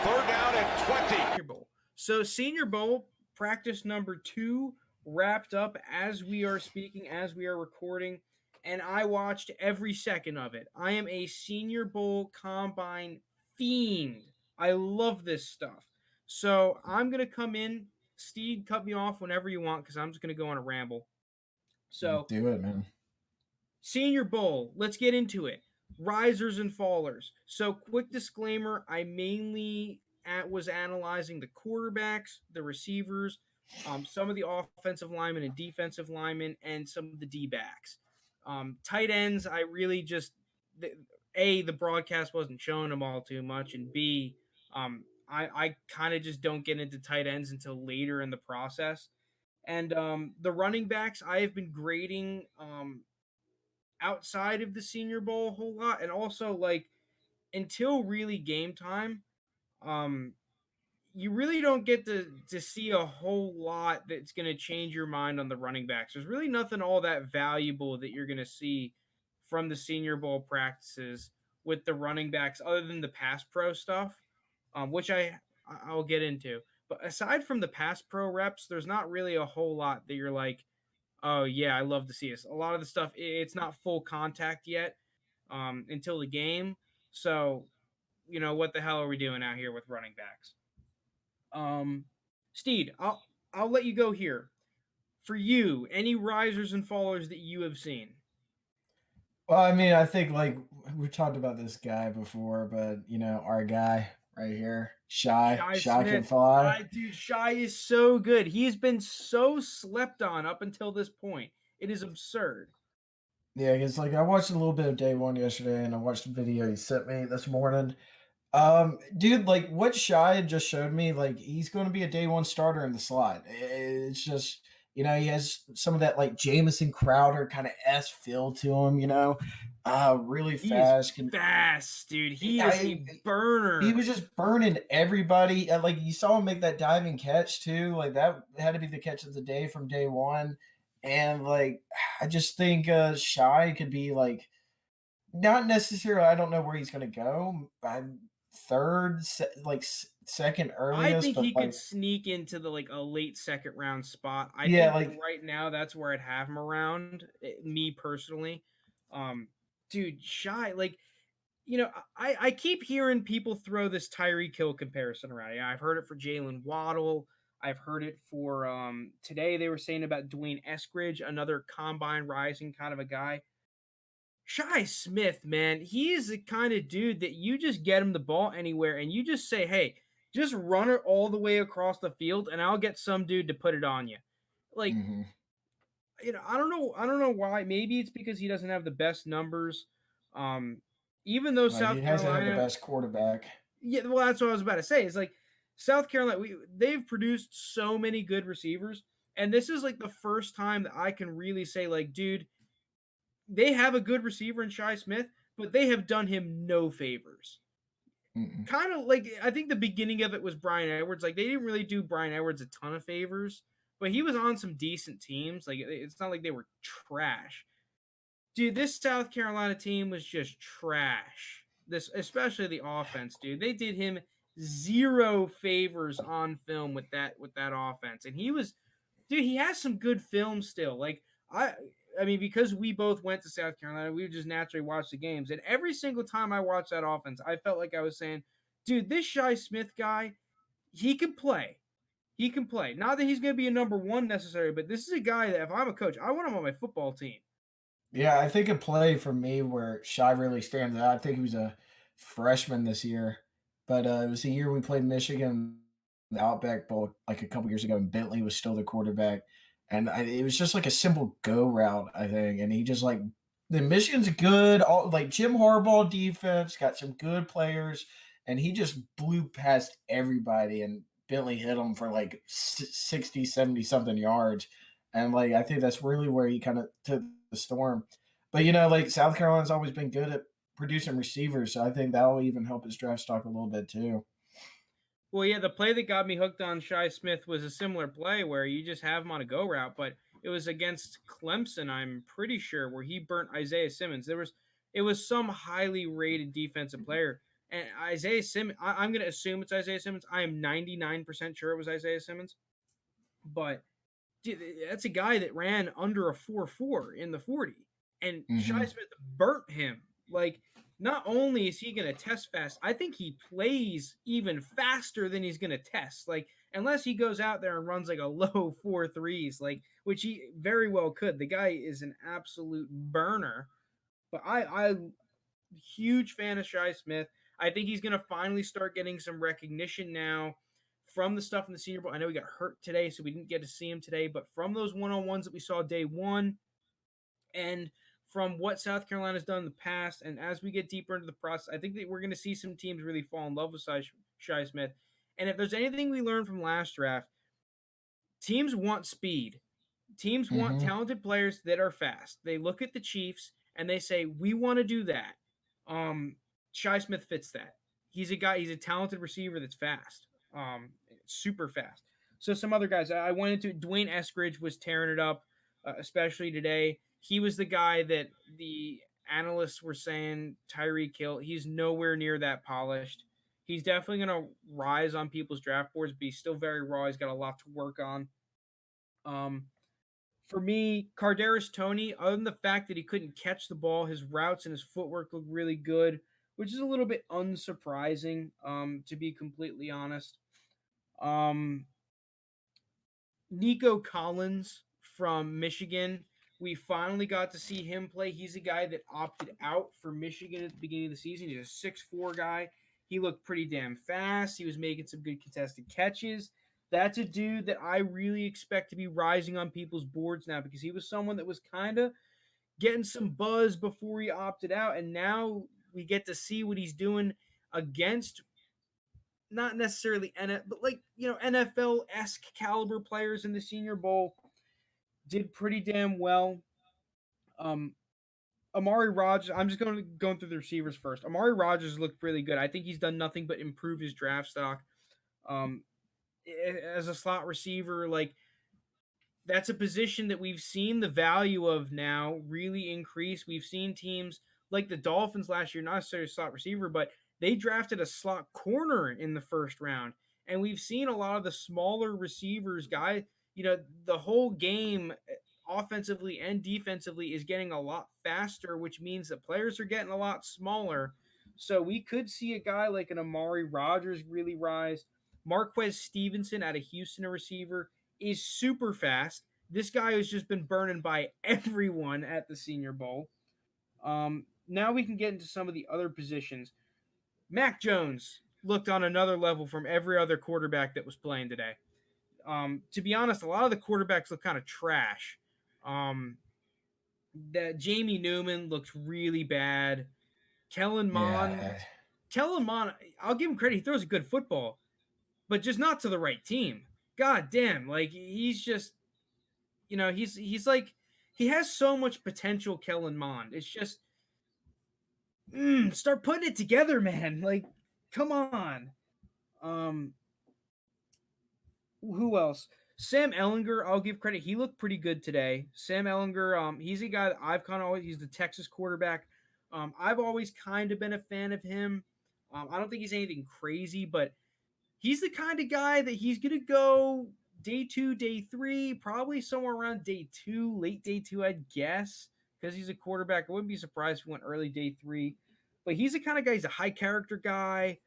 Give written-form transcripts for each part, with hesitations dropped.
Third down and 20. Senior Bowl. So Senior Bowl practice number 2 wrapped up as we are speaking, as we are recording, and I watched every second of it. I am a Senior Bowl combine fiend. I love this stuff. So I'm gonna come in. Steed, cut me off whenever you want because I'm just gonna go on a ramble. So Do it, man. Senior Bowl, let's get into it. Risers and fallers. So, quick disclaimer: I mainly was analyzing the quarterbacks, the receivers, some of the offensive linemen and defensive linemen, and some of the D backs. Tight ends, I really just the broadcast wasn't showing them all too much, and B, I kind of just don't get into tight ends until later in the process. And the running backs, I have been grading outside of the Senior Bowl a whole lot, and also like until really game time, um, you really don't get to see a whole lot that's going to change your mind on the running backs. There's really nothing all that valuable that you're going to see from the Senior Bowl practices with the running backs, other than the pass pro stuff, which I'll get into. But aside from the pass pro reps, there's not really a whole lot that you're like, oh yeah, I love to see this. A lot of the stuff it's not full contact yet until the game. So, what the hell are we doing out here with running backs? Steed, I'll let you go here. For you, any risers and fallers that you have seen? Well, I mean, I think like we've talked about this guy before, but our guy right here, Shy Shy can Smith. fly. Dude, Shy is so good. He's been so slept on up until this point. It is absurd. Yeah, because like I watched a little bit of day one yesterday, and I watched the video he sent me this morning. Dude, like what Shy just showed me, like he's going to be a day one starter in the slot. It's just, he has some of that like Jamison Crowder kind of feel to him. Really He is fast. fast, dude. He is a burner. He was just burning everybody. Like you saw him make that diving catch too. Like that had to be the catch of the day from day one. And like I just think Shy could be like not necessarily. I don't know where he's going to go. Third, second I earliest, think but he like could sneak into the like a late second round spot. I yeah, think like right now that's where I'd have him around. Me personally, dude, Shy like I keep hearing people throw this Tyreek Hill comparison around. Yeah, I've heard it for Jalen Waddle. I've heard it for today they were saying about Dwayne Eskridge, another combine rising kind of a guy. Shy Smith, man, he is the kind of dude that you just get him the ball anywhere and you just say, hey, just run it all the way across the field and I'll get some dude to put it on you. Like, mm-hmm. I don't know why. Maybe it's because he doesn't have the best numbers. Even though Like he South hasn't had the Carolina, best quarterback. yeah, well, that's what I was about to say. It's like South Carolina, they've produced so many good receivers, and this is like the first time that I can really say, like, dude, they have a good receiver in Shy Smith, but they have done him no favors. Mm-mm. Kind of like I think the beginning of it was Brian Edwards. Like they didn't really do Brian Edwards a ton of favors, but he was on some decent teams. Like it's not like they were trash. Dude, this South Carolina team was just trash. This especially the offense, dude. They did him zero favors on film with that offense. And he was dude, he has some good film still. Like I mean, because we both went to South Carolina, we would just naturally watch the games. And every single time I watched that offense, I felt like I was saying, dude, this Shy Smith guy, he can play. He can play. Not that he's going to be a number one necessarily, but this is a guy that if I'm a coach, I want him on my football team. Yeah, I think a play for me where Shy really stands out. I think he was a freshman this year, but it was the year we played Michigan, the Outback Bowl, like a couple years ago, and Bentley was still the quarterback, and it was just like a simple go route, I think, and he just like the Michigan's good, all like Jim Harbaugh defense got some good players, and he just blew past everybody, and Bentley hit him for like 60, 70 something yards. And like I think that's really where he kind of took the storm. But like South Carolina's always been good at producing receivers, so I think that will even help his draft stock a little bit too. Well, yeah, the play that got me hooked on Shy Smith was a similar play where you just have him on a go route, but it was against Clemson, I'm pretty sure, where he burnt Isaiah Simmons. It was some highly rated defensive player. And Isaiah Simmons, I'm going to assume it's Isaiah Simmons. I am 99% sure it was Isaiah Simmons. But dude, that's a guy that ran under a 4.4 in the 40. And Shi Hmm. Smith burnt him. Like, not only is he going to test fast, I think he plays even faster than he's going to test. Like, unless he goes out there and runs like a low 4.3s, like, which he very well could. The guy is an absolute burner. But I huge fan of Shi Smith. I think he's going to finally start getting some recognition now from the stuff in the Senior Bowl. I know he got hurt today, so we didn't get to see him today, but from those one-on-ones that we saw day one and from what South Carolina's done in the past, and as we get deeper into the process, I think that we're going to see some teams really fall in love with Shi Smith. And if there's anything we learned from last draft, teams want speed. Teams want Hmm. talented players that are fast. They look at the Chiefs and they say, "We want to do that." Um, Shi Smith fits that. He's a guy. He's a talented receiver that's fast, super fast. So some other guys, I went into Dwayne Eskridge was tearing it up, especially today. He was the guy that the analysts were saying Tyreek Hill. He's nowhere near that polished. He's definitely going to rise on people's draft boards, but he's still very raw. He's got a lot to work on. Um, for me, Cardarius Tony, other than the fact that he couldn't catch the ball, his routes and his footwork look really good, which is a little bit unsurprising, to be completely honest. Um, Nico Collins from Michigan, we finally got to see him play. He's a guy that opted out for Michigan at the beginning of the season. He's a 6'4 guy. He looked pretty damn fast. He was making some good contested catches. That's a dude that I really expect to be rising on people's boards now because he was someone that was kind of getting some buzz before he opted out. And now we get to see what he's doing against not necessarily but like, NFL esque caliber players in the Senior Bowl. Did pretty damn well. Um, Amari Rogers, I'm just going through the receivers first. Amari Rogers looked really good. I think he's done nothing but improve his draft stock. Um, as a slot receiver, like that's a position that we've seen the value of now really increase. We've seen teams like the Dolphins last year, not necessarily a slot receiver, but they drafted a slot corner in the first round. And we've seen a lot of the smaller receivers, the whole game offensively and defensively is getting a lot faster, which means that players are getting a lot smaller. So we could see a guy like an Amari Rogers really rise. Marquez Stevenson out of Houston, a receiver, is super fast. This guy has just been burning by everyone at the Senior Bowl. Now we can get into some of the other positions. Mac Jones looked on another level from every other quarterback that was playing today. To be honest, a lot of the quarterbacks look kind of trash. That Jamie Newman looked really bad. Kellen Mond, Yeah. Kellen Mond, I'll give him credit. He throws a good football, but just not to the right team. God damn, like he's just he's like he has so much potential, Kellen Mond. It's just start putting it together, man. Like, come on. Um, who else? Sam Ellinger, I'll give credit. He looked pretty good today. Sam Ellinger, he's a guy that I've kind of always he's the Texas quarterback. I've always kind of been a fan of him. I don't think he's anything crazy, but he's the kind of guy that he's going to go day 2, day 3, probably somewhere around day 2, late day 2, I'd guess, because he's a quarterback. I wouldn't be surprised if he went early day 3. But he's the kind of guy, he's a high character guy.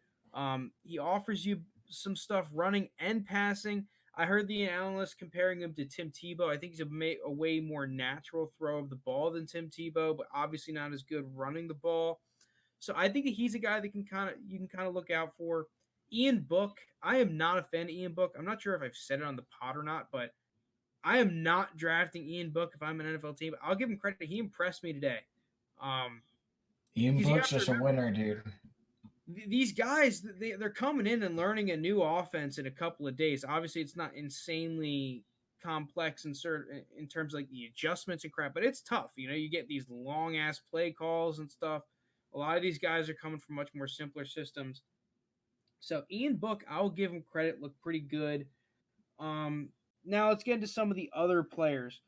He offers you some stuff running and passing. I heard the analyst comparing him to Tim Tebow. I think he's a way more natural throw of the ball than Tim Tebow, but obviously not as good running the ball. So I think that he's a guy that you can kind of look out for. Ian Book, I am not a fan of Ian Book. I'm not sure if I've said it on the pod or not, but I am not drafting Ian Book if I'm an NFL team. I'll give him credit. He impressed me today. Um, Ian because you Book's have to just a remember, winner, dude. these guys, they're coming in and learning a new offense in a couple of days. Obviously, it's not insanely complex in terms of like the adjustments and crap, but it's tough. You get these long ass play calls and stuff. A lot of these guys are coming from much more simpler systems. So Ian Book, I'll give him credit, looked pretty good. Now let's get into some of the other players.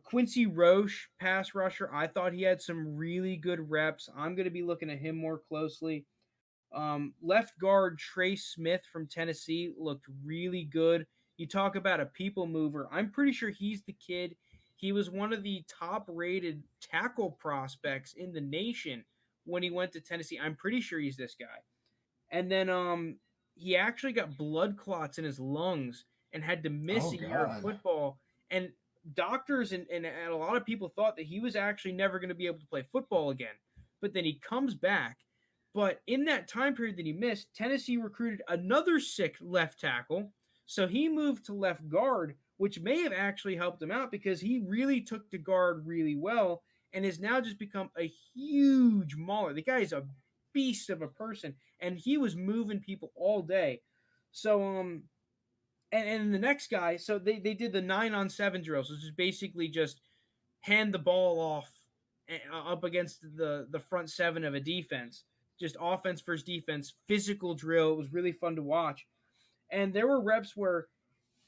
Quincy Roche, pass rusher. I thought he had some really good reps. I'm going to be looking at him more closely. Left guard Trey Smith from Tennessee looked really good. You talk about a people mover. I'm pretty sure he's the kid. He was one of the top rated tackle prospects in the nation when he went to Tennessee. I'm pretty sure he's this guy. And then he actually got blood clots in his lungs and had to miss Oh a year of God. football. And doctors and a lot of people thought that he was actually never going to be able to play football again. But then he comes back. But in that time period that he missed, Tennessee recruited another sick left tackle. So he moved to left guard, which may have actually helped him out because he really took to guard really well and has now just become a huge mauler. The guy is a beast of a person, and he was moving people all day. So and the next guy, so they did the 9-on-7 drills, which is basically just hand the ball off up against the front seven of a defense, just offense versus defense, physical drill. It was really fun to watch, and there were reps where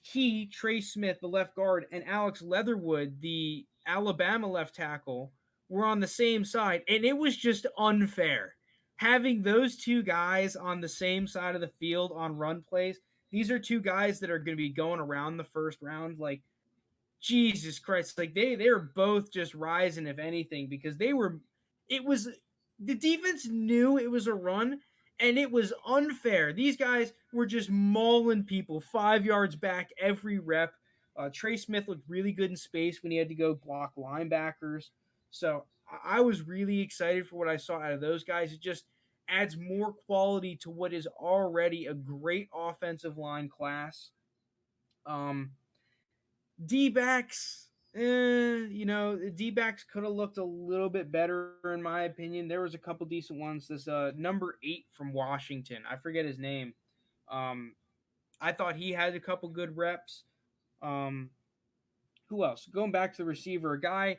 he, Trey Smith, the left guard, and Alex Leatherwood, the Alabama left tackle, were on the same side, and it was just unfair. Having those two guys on the same side of the field on run plays, these are two guys that are going to be going around the first round. Like, Jesus Christ, like they were both just rising, if anything, because they were. It was the defense knew it was a run, and it was unfair. These guys were just mauling people 5 yards back every rep. Trey Smith looked really good in space when he had to go block linebackers. So I was really excited for what I saw out of those guys. It just adds more quality to what is already a great offensive line class. Um, D backs, D backs could have looked a little bit better in my opinion. There was a couple decent ones. This number 8 from Washington, I forget his name. Um, I thought he had a couple good reps. Um, who else? Going back to the receiver, a guy.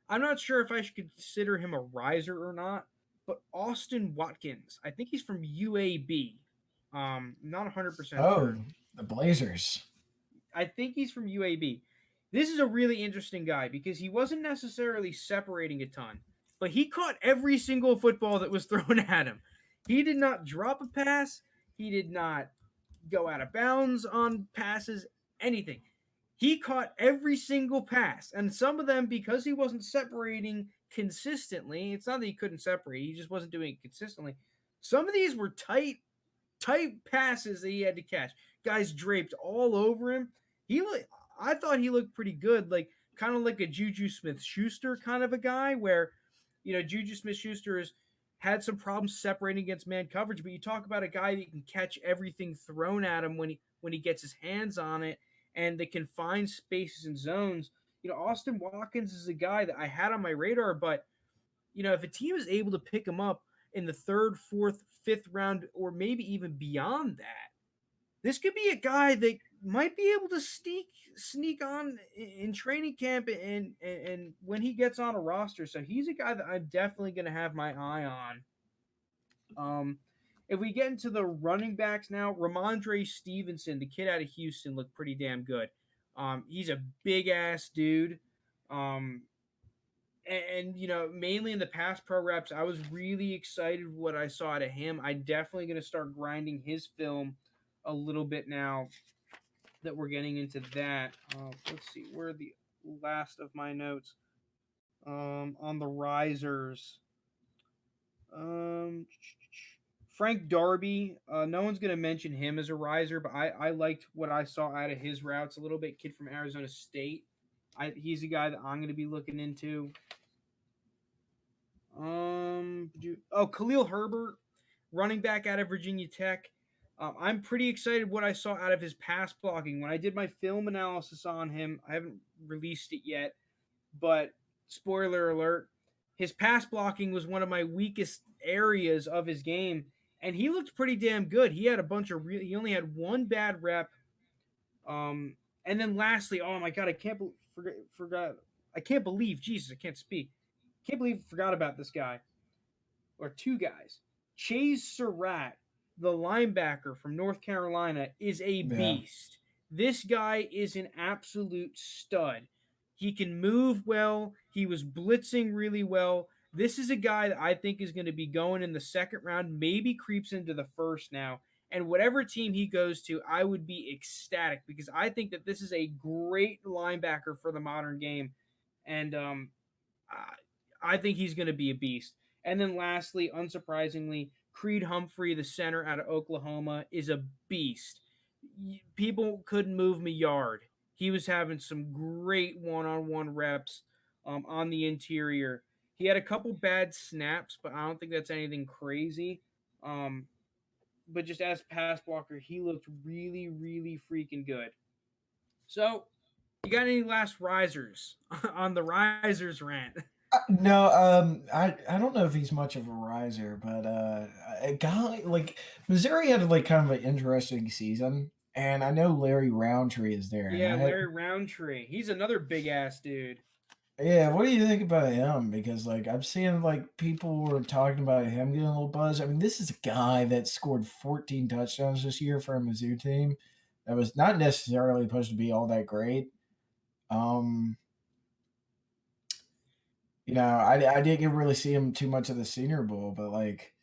I'm not sure if I should consider him a riser or not, but Austin Watkins. I think he's from UAB. Not 100% Oh, sure. the Blazers. I think he's from UAB. This is a really interesting guy because he wasn't necessarily separating a ton, but he caught every single football that was thrown at him. He did not drop a pass. He did not go out of bounds on passes, anything. He caught every single pass, and some of them, because he wasn't separating consistently, it's not that he couldn't separate, he just wasn't doing it consistently. Some of these were tight passes that he had to catch. Guys draped all over him. He I thought he looked pretty good, like kind of like a Juju Smith Schuster kind of a guy, where Juju Smith Schuster has had some problems separating against man coverage, but you talk about a guy that can catch everything thrown at him when he gets his hands on it, and that can find spaces and zones. Austin Watkins is a guy that I had on my radar, but if a team is able to pick him up in the third, fourth, fifth round, or maybe even beyond that, this could be a guy that might be able to sneak on in training camp and when he gets on a roster. So he's a guy that I'm definitely going to have my eye on. If we get into the running backs now, Ramondre Stevenson, the kid out of Houston, looked pretty damn good. He's a big ass dude. Um, mainly in the past pro reps, I was really excited what I saw out of him. I'm definitely going to start grinding his film a little bit now that we're getting into that. Let's see, where are the last of my notes? On the risers. Um, Frank Darby. No one's going to mention him as a riser, but I liked what I saw out of his routes a little bit. Kid from Arizona State. He's a guy that I'm going to be looking into. Khalil Herbert, running back out of Virginia Tech. I'm pretty excited what I saw out of his pass blocking. When I did my film analysis on him, I haven't released it yet, but spoiler alert, his pass blocking was one of my weakest areas of his game, and he looked pretty damn good. He had a bunch of he only had one bad rep. And then lastly, oh my god, I can't forgot. I can't believe, Jesus, I can't speak. Can't believe I forgot about this guy or two guys. Chase Surratt, the linebacker from North Carolina, is a Yeah. beast. This guy is an absolute stud. He can move well. He was blitzing really well. This is a guy that I think is going to be going in the second round, maybe creeps into the first now. And whatever team he goes to, I would be ecstatic because I think that this is a great linebacker for the modern game. And I think he's going to be a beast. And then lastly, unsurprisingly, Creed Humphrey, the center out of Oklahoma, is a beast. People couldn't move him a yard. He was having some great one-on-one reps on the interior. He had a couple bad snaps, but I don't think that's anything crazy. Um, but just as pass blocker, he looked really, really freaking good. So, you got any last risers on the risers rant? No, I don't know if he's much of a riser, but a guy like Missouri had like kind of an interesting season, and I know Larry Roundtree is there, and Yeah, I had Larry Roundtree. He's another big ass dude. yeah. What do you think about him? Because like I'm seeing like people were talking about him getting a little buzz. I mean, this is a guy that scored 14 touchdowns this year for a Mizzou team that was not necessarily supposed to be all that great. Um, I didn't really see him too much of the Senior Bowl, but like.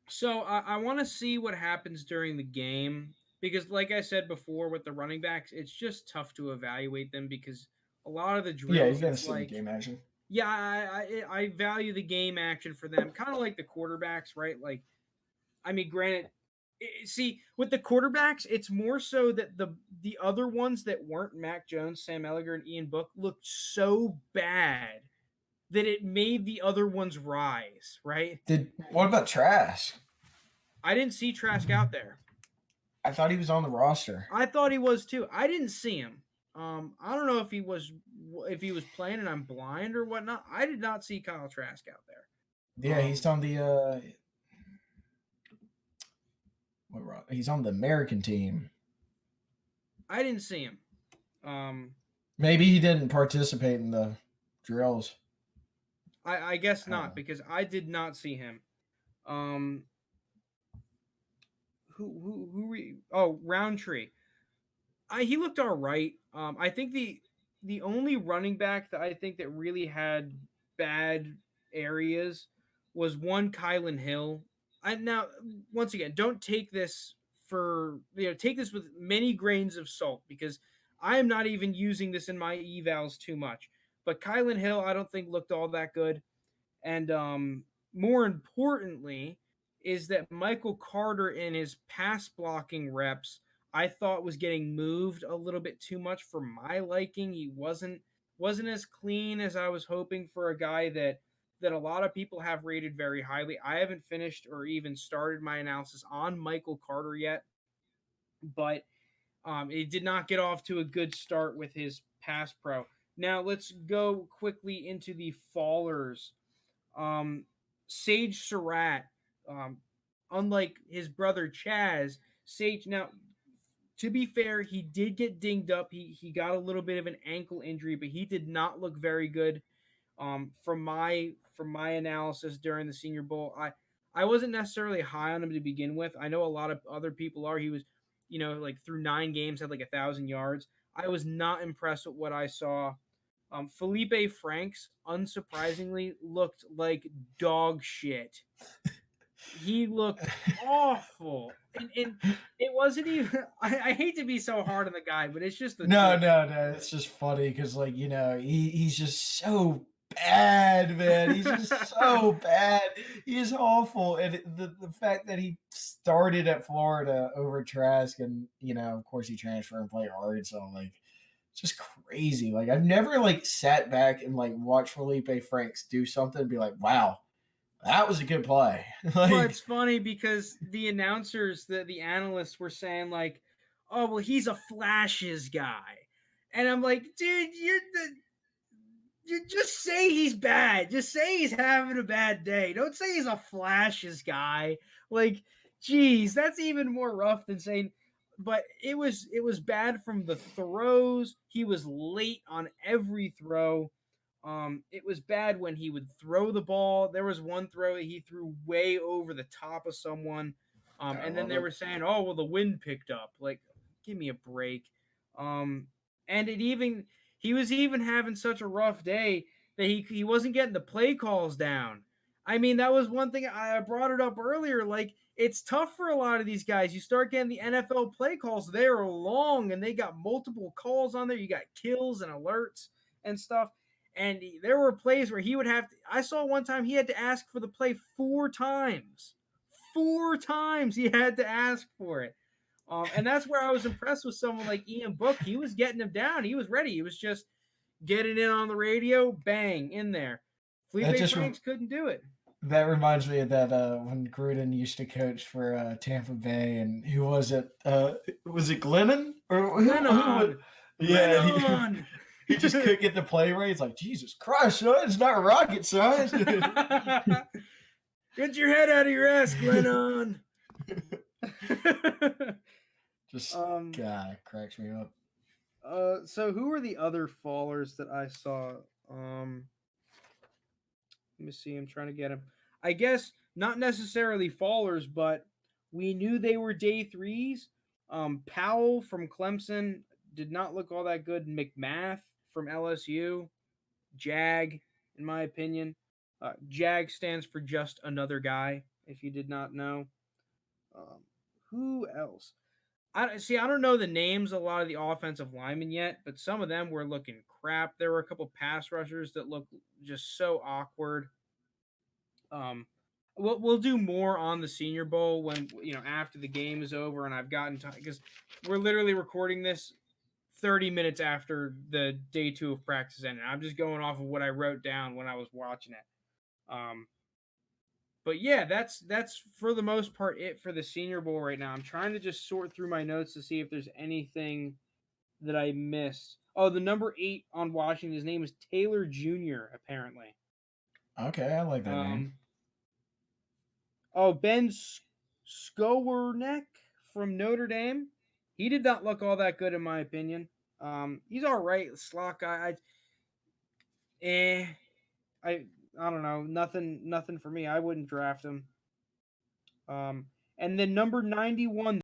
So I want to see what happens during the game because, like I said before, with the running backs, it's just tough to evaluate them because a lot of the Yeah, you drills, got to it's see the like, game action. yeah, I value the game action for them, kind of like the quarterbacks, right? Like, I mean, granted, see, with the quarterbacks, it's more so that the other ones that weren't Mac Jones, Sam Ellinger, and Ian Book looked so bad that it made the other ones rise, right? Did what about Trask? I didn't see Trask out there. I thought he was on the roster. I thought he was too. I didn't see him. I don't know if he was playing and I'm blind or whatnot. I did not see Kyle Trask out there. Yeah, he's on the he's on the American team. I didn't see him. Um, Maybe he didn't participate in the drills. I guess not Uh, because I did not see him. Um, oh, Roundtree. He looked all right. I think the only running back that I think that really had bad areas was one Kylan Hill. I now once again don't take this for take this with many grains of salt because I am not even using this in my evals too much. But Kylan Hill I don't think looked all that good. And more importantly, is that Michael Carter in his pass blocking reps, I thought was getting moved a little bit too much for my liking. He wasn't as clean as I was hoping for a guy that a lot of people have rated very highly. I haven't finished or even started my analysis on Michael Carter yet, but it did not get off to a good start with his pass pro. Now let's go quickly into the fallers. um, Sage Surratt, um, unlike his brother Chaz, Sage now to be fair, he did get dinged up. He got a little bit of an ankle injury, but he did not look very good. From my analysis during the Senior Bowl, I wasn't necessarily high on him to begin with. I know a lot of other people are. He was, like through 9 games had like 1,000 yards. I was not impressed with what I saw. Felipe Franks, unsurprisingly, looked like dog shit. He looked awful. And it wasn't even, I hate to be so hard on the guy, but it's just the no, truth. no, no. It's just funny because like he's just so bad, man. He's just so bad. He is awful, and the fact that he started at Florida over Trask, and of course he transferred and played Arkansas, like just crazy. Like I've never like sat back and like watched Felipe Franks do something and be like, wow, that was a good play. Well, it's like, funny because the announcers, the analysts were saying like, "Oh, well, he's a flashes guy," and I'm like, "Dude, you just say he's bad. Just say he's having a bad day. Don't say he's a flashes guy. Like, geez, that's even more rough than saying." But it was bad from the throws. He was late on every throw. It was bad when he would throw the ball. There was one throw that he threw way over the top of someone. I And then love they it. were saying, "Oh, well, the wind picked up." Like, give me a break. And he was even having such a rough day that he wasn't getting the play calls down. I mean, that was one thing I brought it up earlier. Like, it's tough for a lot of these guys. You start getting the NFL play calls, they're long and they got multiple calls on there. You got kills and alerts and stuff. And there were plays where he would have to, I saw one time he had to ask for the play 4 times. 4 times he had to ask for it. And that's where I was impressed with someone like Ian Book. He was getting him down. He was ready. He was just getting in on the radio, bang, in there. That Felipe just Franks couldn't do it. that reminds me of that when Gruden used to coach for Tampa Bay, and who was it Glennon or who? Lennon, Yeah, and Lennon. he just couldn't get the play right. He's like, Jesus Christ, son, it's not rocket science. Get your head out of your ass, Lennon. Just um. God, cracks me up. So who are the other fallers that I saw? Let me see. I'm trying to get them. I guess not necessarily fallers, but we knew they were day threes. Powell from Clemson did not look all that good. McMath from LSU, Jag, in my opinion. Jag stands for just another guy. If you did not know, um, who else? I see. I don't know the names of a lot of the offensive linemen yet, but some of them were looking crap. There were a couple pass rushers that looked just so awkward. Um, we'll do more on the Senior Bowl when after the game is over and I've gotten time because we're literally recording this 30 minutes after the day 2 of practice ended. I'm just going off of what I wrote down when I was watching it. But yeah, that's for the most part it for the Senior Bowl right now. I'm trying to just sort through my notes to see if there's anything that I missed. Oh, the number 8 on Washington, his name is Taylor Jr. apparently. Okay, I like that name. Oh, Ben Skowerneck from Notre Dame. He did not look all that good in my opinion. He's all right, slot guy. I don't know, nothing for me. I wouldn't draft him. And then number 91,